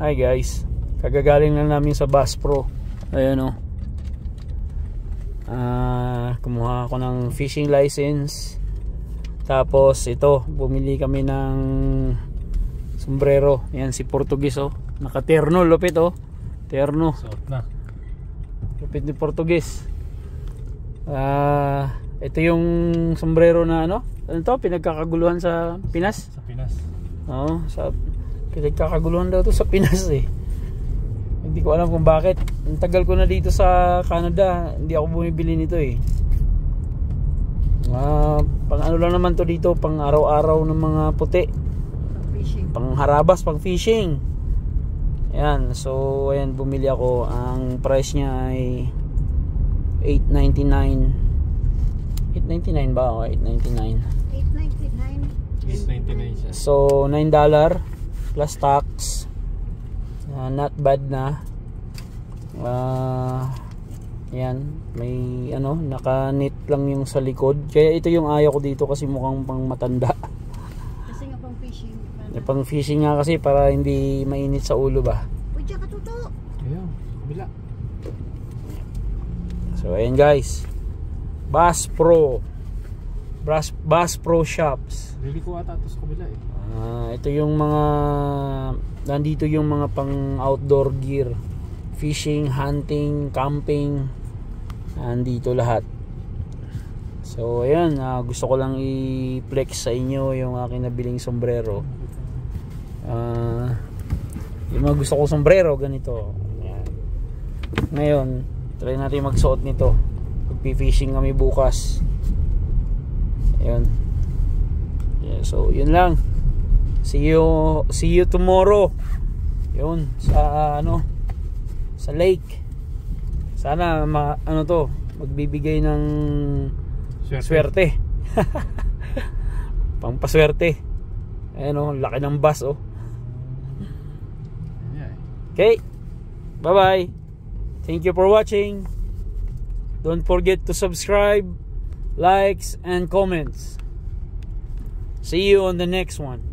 Hi guys, kagagaling lang namin sa Bass Pro. Ayun o. Kumuha ako ng fishing license. Tapos ito, bumili kami ng sombrero. Yan si Portuguese oh. Naka-terno, lupit oh. Terno. Suot na. Lupit ni Portuguese. Ito yung sombrero na ano to, pinagkakaguluhan sa Pinas. Sa Pinas. Oo, pinagkakaguluhan daw to sa Pinas eh. Hindi ko alam kung bakit. Ang tagal ko na dito sa Canada, hindi ako bumibili nito eh. Pang ano lang naman to dito, pang araw-araw ng mga puti. Pang harabas, pang fishing. Ayan, so ayan, bumili ako. Ang price niya ay $8.99. $8.99 ba? O, $8.99. $8.99 siya. So $9 plus tax. Not bad na. Yan, may ano, naka-knit lang yung sa likod. Kaya ito yung ayaw ko dito kasi mukhang pang matanda. Kasi nga pang fishing. Pang fishing nga kasi para hindi mainit sa ulo ba. Uy, diyan ka tuto. Ayun, kabila. So ayan guys, Bass Pro Shops. Bili ko ata ito sa kabila eh. Ito yung mga, nandito yung mga pang outdoor gear, fishing, hunting, camping, nandito lahat. So ayan, gusto ko lang i-flex sa inyo yung aking nabiling sombrero. Yung mga gusto ko sombrero ganito. Ayan. Ngayon try natin magsuot nito. Magpi-fishing kami bukas. Ayun. Yeah, so yun lang. See you tomorrow. Yun sa ano, sa lake. Sana ano to, magbibigay ng swerte. Pampaswerte. Ayun oh, laki ng bass oh. Okay. Bye-bye. Thank you for watching. Don't forget to subscribe, likes and comments. See you on the next one.